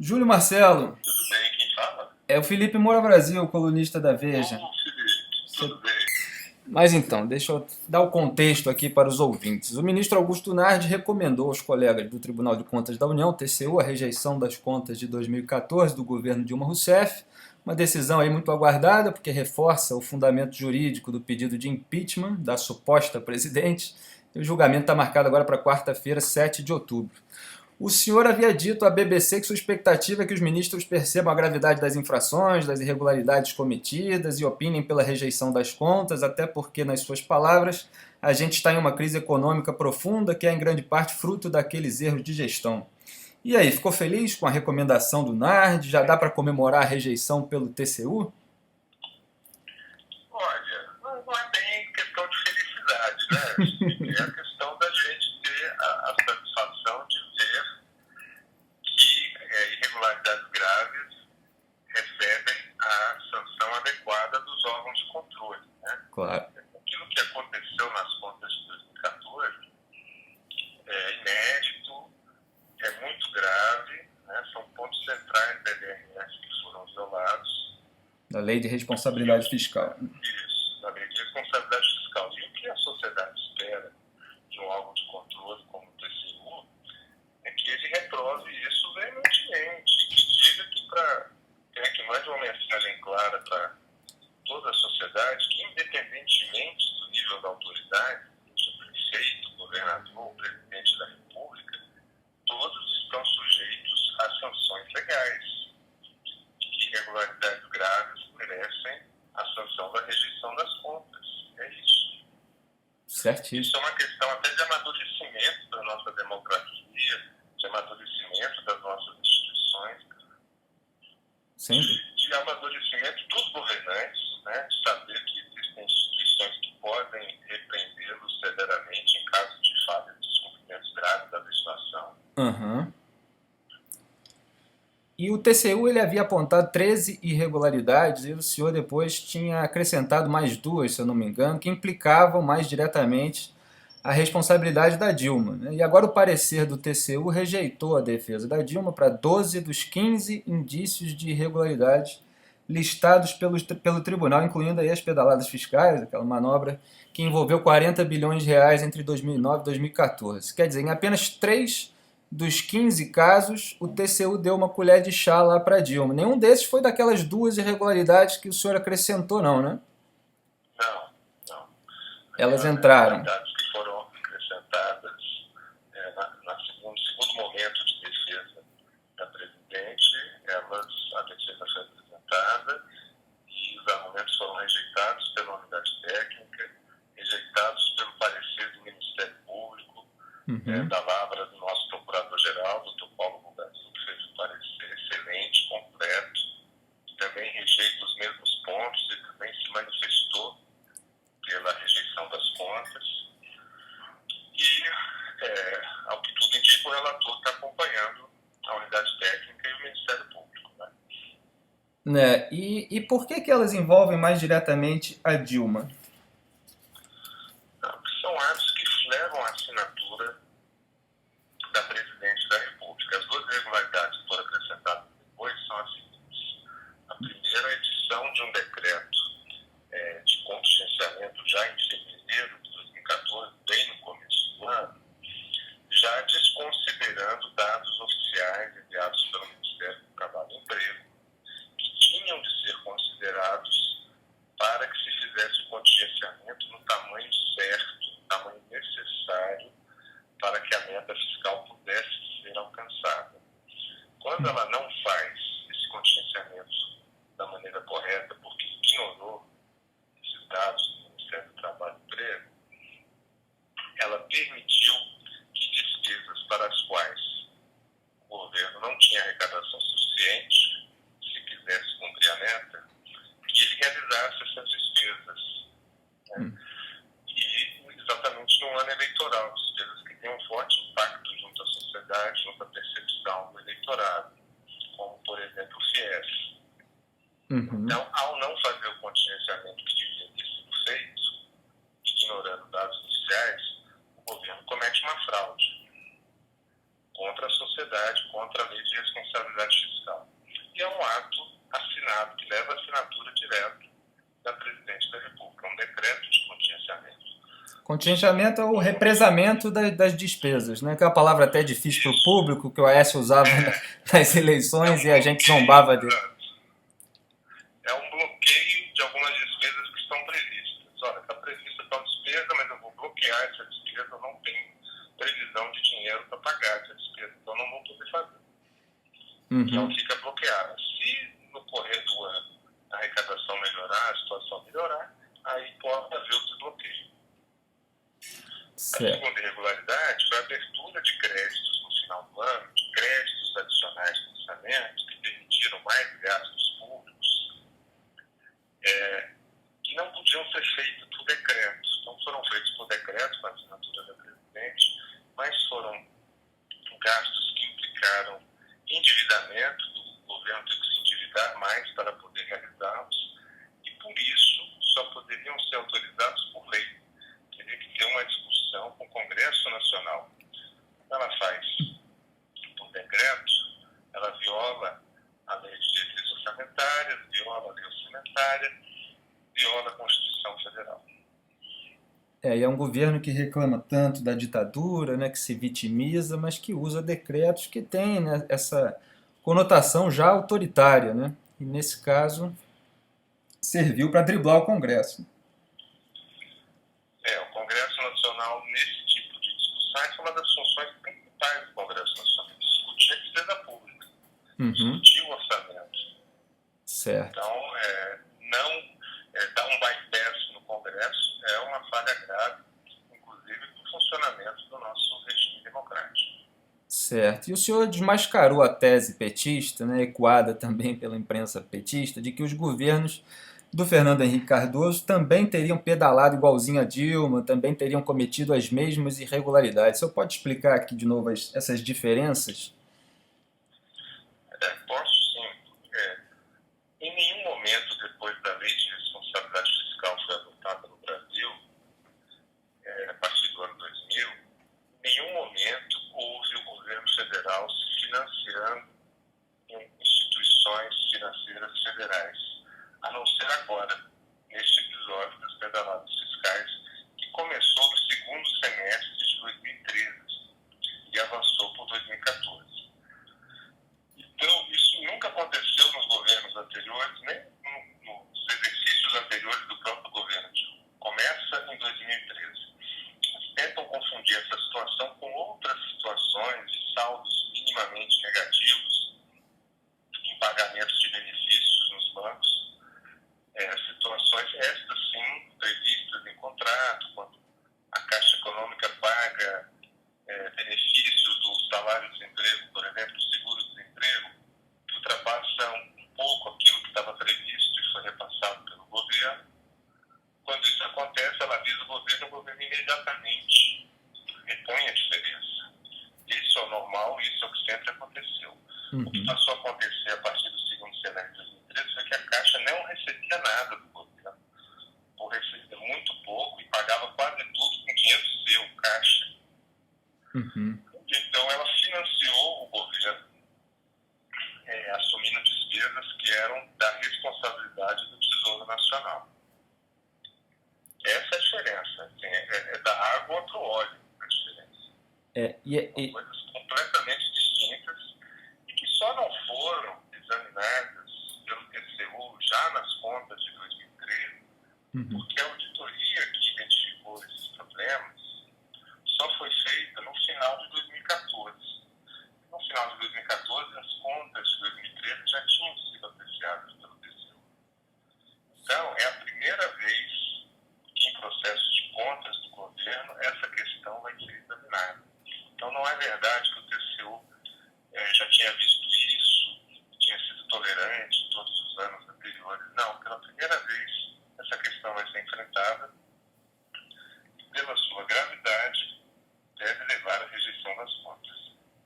Júlio Marcelo, Tudo bem, quem fala? é o Felipe Moura Brasil, colunista da Veja. Ô, Felipe, Cê- tudo bem? Mas então, deixa eu dar o contexto aqui para os ouvintes. O ministro Augusto Nardi recomendou aos colegas do Tribunal de Contas da União, TCU, a rejeição das contas de 2014 do governo Dilma Rousseff, uma decisão aí muito aguardada, porque reforça o fundamento jurídico do pedido de impeachment da suposta presidente, e o julgamento está marcado agora para quarta-feira, 7 de outubro. O senhor havia dito à BBC que sua expectativa é que os ministros percebam a gravidade das infrações, das irregularidades cometidas e opinem pela rejeição das contas, até porque, nas suas palavras, a gente está em uma crise econômica profunda que é em grande parte fruto daqueles erros de gestão. E aí, ficou feliz com a recomendação do NARD? Já dá para comemorar a rejeição pelo TCU? Olha, não é bem questão de felicidade, né, Felipe? É a questão da gente ter a satisfação de ver que irregularidades graves recebem a sanção adequada dos órgãos de controle, né? Claro. Aquilo que aconteceu nas contas de 2014 é inédito, é muito grave, né? São pontos centrais da LRF que foram violados. Da lei de E o responsabilidade fiscal. Isso, da lei de responsabilidade fiscal. E o que a sociedade espera de um órgão de controle como o TCU é que ele reprove isso veementemente, que diga que mande uma mensagem clara para toda a sociedade que, independentemente do nível da autoridade, seja prefeito, governador ou presidente da República, todos estão sujeitos a sanções legais e que irregularidades graves merecem a sanção da rejeição das contas. É isso. Isso Certíssimo. é uma questão até de amadurecimento da nossa democracia, de amadurecimento das nossas instituições, Sem dúvida. de amadurecimento dos governantes, né, de saber que existem instituições que podem repreendê-los severamente em caso de falha de descumprimentos graves da legislação. Aham. E o TCU ele havia apontado 13 irregularidades e o senhor depois tinha acrescentado mais duas, se eu não me engano, que implicavam mais diretamente a responsabilidade da Dilma, né? E agora o parecer do TCU rejeitou a defesa da Dilma para 12 dos 15 indícios de irregularidade listados pelo tribunal, incluindo aí as pedaladas fiscais, aquela manobra que envolveu 40 bilhões de reais entre 2009 e 2014. Quer dizer, em apenas 3 dos 15 casos, o TCU deu uma colher de chá lá para Dilma. Nenhum desses foi daquelas duas irregularidades que o senhor acrescentou, não, né? Não, não. Elas Aquelas entraram. irregularidades que foram acrescentadas no segundo momento de defesa da presidente, a defesa foi apresentada e os argumentos foram rejeitados pela unidade técnica, rejeitados pelo parecer do Ministério Público, Uhum. da Lavra do nosso Procurador-Geral, Dr. Paulo Bugazu, que fez um parecer excelente, completo, e também rejeita os mesmos pontos e também se manifestou pela rejeição das contas. E, ao que tudo indica, o relator está acompanhando a unidade técnica e o Ministério Público, né? Né? E por que elas envolvem mais diretamente a Dilma? Então, são atos que levam à assinatura da presidente da República. As duas irregularidades que foram acrescentadas depois são as seguintes. A primeira, a edição de um decreto de contingenciamento já em fevereiro de 2014, bem no começo do ano, já desconsiderando dados oficiais enviados pelo Ministério do Trabalho e Emprego, que tinham de ser considerados para que se fizesse o contingenciamento no tamanho certo, no tamanho necessário para que a meta fiscal pudesse ser alcançada. Quando ela não faz esse contingenciamento da maneira correta, porque ignorou esses dados do Ministério do Trabalho e Emprego, ela permitiu que despesas para as quais o governo não tinha arrecadação suficiente, se quisesse cumprir a meta, que ele realizasse essas despesas, né? E exatamente no ano eleitoral, despesas que têm um forte impacto junto à sociedade, junto à percepção do eleitorado, como, por exemplo, o FIES. Uhum. Então, ao não fazer o contingenciamento que devia ter sido feito, ignorando dados iniciais, o governo comete uma fraude contra a sociedade, contra a lei de responsabilidade fiscal. Contingenciamento é o represamento das despesas, né? Que é uma palavra até difícil para o público, que o Aécio usava nas eleições e a gente zombava dele. É um bloqueio de algumas despesas que estão previstas. Olha, está prevista tal despesa, mas eu vou bloquear essa despesa, eu não tenho previsão de dinheiro para pagar essa despesa, então não vou poder fazer. Então fica bloqueada. Se no correr do ano a arrecadação melhorar, a situação melhorar, aí pode haver o desbloqueio. Certo. A segunda irregularidade foi a abertura de créditos no final do ano, de créditos adicionais de orçamento, que permitiram mais gastos públicos, que não podiam ser feitos por decreto. Não foram feitos por decreto, com a assinatura da presidente, mas foram gastos que implicaram endividamento, do governo ter que se endividar mais para poder realizá-los, e por isso só poderiam ser autorizados por lei. Teria que ter uma discussão com o Congresso Nacional. Ela faz por decreto, ela viola a lei de diretrizes orçamentárias, viola a lei orçamentária, viola a Constituição Federal. E é um governo que reclama tanto da ditadura, né, que se vitimiza, mas que usa decretos que têm, né, essa conotação já autoritária, né? E nesse caso serviu para driblar o Congresso. O Congresso Nacional, nesse tipo de discussão, essa é uma das funções principais do Congresso Nacional, discutir a despesa pública, discutir o orçamento. Certo. Então, não dar um bypass no Congresso é uma falha grave, inclusive do funcionamento do nosso regime democrático. Certo. E o senhor desmascarou a tese petista, né, ecoada também pela imprensa petista, de que os governos do Fernando Henrique Cardoso também teriam pedalado igualzinho a Dilma, também teriam cometido as mesmas irregularidades. O senhor pode explicar aqui de novo essas diferenças? Posso sim. Em nenhum momento, depois da lei de responsabilidade fiscal foi adotada no Brasil, a partir do ano 2000, em nenhum momento houve o governo federal se financiando em instituições financeiras federais, a não ser agora, neste episódio das pedaladas fiscais, que começou no segundo semestre de 2013 e avançou por 2014. Então, isso nunca aconteceu nos governos anteriores, nem nos exercícios anteriores do próprio governo Dilma. Começa em 2013. Eles tentam confundir essa situação com outras situações de saldos minimamente negativos em pagamentos de benefícios nos bancos. Situações estas, sim, previstas em contrato, quando a Caixa Econômica paga benefícios do salário-desemprego, por exemplo, do seguro-desemprego, que ultrapassam um pouco aquilo que estava previsto e foi repassado pelo governo. Quando isso acontece, ela avisa o governo imediatamente repõe a diferença. Isso é o normal, isso é o que sempre aconteceu. O que passou a acontecer a partir do segundo semestre de 2013 foi que a Caixa não recebia nada do governo, ou recebia muito pouco e pagava quase tudo com dinheiro seu, Caixa. Então, ela financiou o governo, assumindo despesas que eram da responsabilidade do Tesouro Nacional. Essa é a diferença. Assim, é da água para o óleo a diferença. São coisas completamente distintas e que só não foram examinadas pelo TCU já nas contas de 2013, porque o